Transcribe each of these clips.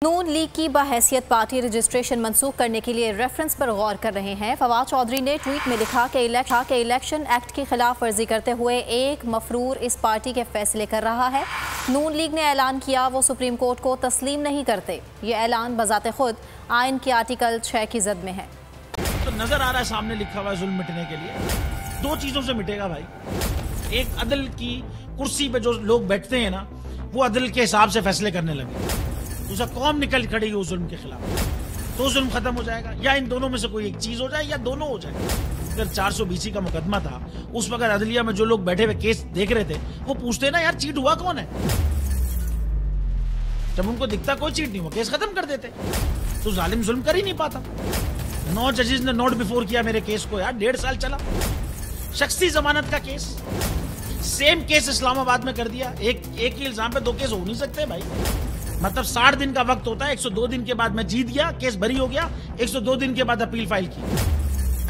नून league की बहैसियत party registration मंसूख करने के लिए रेफरेंस पर गौर कर रहे हैं। फवाद चौधरी ने ट्वीट में लिखा कि इलेक्शन एक्ट की खिलाफ वर्जी करते हुए एक मफरूर इस पार्टी के फैसले कर रहा है। नून लीग ने ऐलान किया वो सुप्रीम कोर्ट को तस्लीम नहीं करते। ये ऐलान बजाते खुद आइन के आर्टिकल 6 की जद में है। तो नजर आ रहा है सामने लिखा हुआ है जुल्म मिटने के लिए दो चीजों से मिटेगा भाई। एक अदल की कुर्सी पे जो लोग बैठते हैं ना, वो अदल के हिसाब से फैसले करने लगे। दूसरा कौम निकल खड़ेगी उस जुल्म के खिलाफ, तो जुल्म खत्म हो जाएगा। या इन दोनों में से कोई एक चीज हो जाए या दोनों हो जाए। अगर 420 का मुकदमा था, उस वक्त अदलिया में जो लोग बैठे हुए केस देख रहे थे, वो पूछते ना यार चीट हुआ कौन है। जब उनको दिखता कोई चीट नहीं हुआ, केस खत्म कर देते। तो जालिम जुल्म कर ही नहीं पाता। 9 जजेस ने नोट बिफोर किया मेरे केस को यार, 1.5 साल चला। शख्सी जमानत का केस, सेम केस इस्लामाबाद में कर दिया। एक ही इल्जाम पे 2 केस हो नहीं सकते भाई। मतलब 60 दिन का वक्त होता है। 102 दिन के बाद मैं जीत गया, केस बरी हो गया। 102 दिन के बाद अपील फाइल की,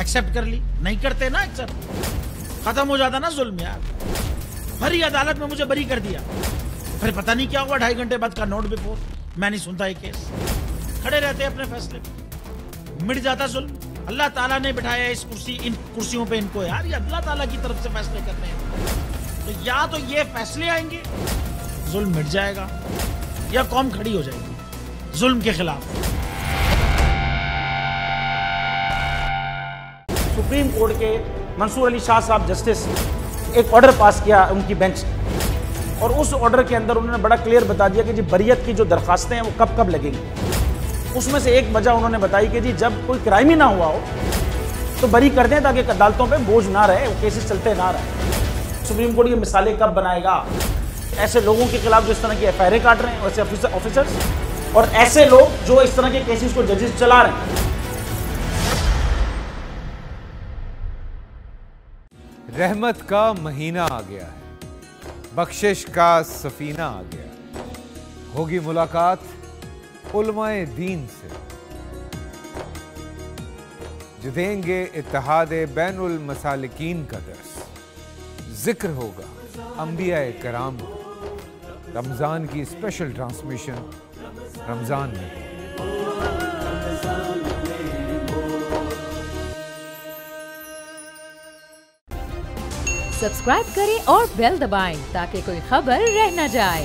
एक्सेप्ट कर ली। नहीं करते ना एक्सेप्ट, खत्म हो जाता ना जुल्म यार। भरी अदालत में मुझे बरी कर दिया, फिर पता नहीं क्या हुआ 2.5 घंटे बाद का नोट बिफोर। मैं नहीं सुनता ये केस, खड़े रहते अपने फैसले पे, मिट जाता जुल्म। अल्लाह ताला ने बिठाया इन कुर्सियों पे इनको यार, ये अल्लाह ताला की तरफ से फैसले करने हैं। तो या तो ये फैसले आएंगे, जुल्म मिट जाएगा, या कौम खड़ी हो जाएगी जुल्म के खिलाफ। सुप्रीम कोर्ट के मंसूर अली शाह साहब जस्टिस एक ऑर्डर पास किया उनकी बेंच, और उस ऑर्डर के अंदर उन्होंने बड़ा क्लियर बता दिया कि जी बरियत की जो दरखास्तें हैं वो कब कब लगेंगी। उसमें से एक वजह उन्होंने बताई कि जी जब कोई क्राइम ही ना हुआ हो तो बरी कर दें, ताकि अदालतों पे बोझ ना रहे, वो केसेस चलते ना रहे। सुप्रीम कोर्ट की मिसालें कब बनाएगा ऐसे लोगों के खिलाफ जो इस तरह की एफआईआर काट रहे हैं, ऐसे ऑफिसर्स, और ऐसे लोग जो इस तरह के केसेस को जजेस चला रहे हैं। रहमत का महीना आ गया है, बख्शिश का सफीना आ गया। होगी मुलाकात उलमाए दीन से, जो देंगे इत्तेहाद बैनुल मसालिकीन का दर्स। जिक्र होगा अंबिया-ए कराम, रमजान की स्पेशल ट्रांसमिशन रमजान में। सब्सक्राइब करें और बेल दबाएं ताकि कोई खबर रह न जाए।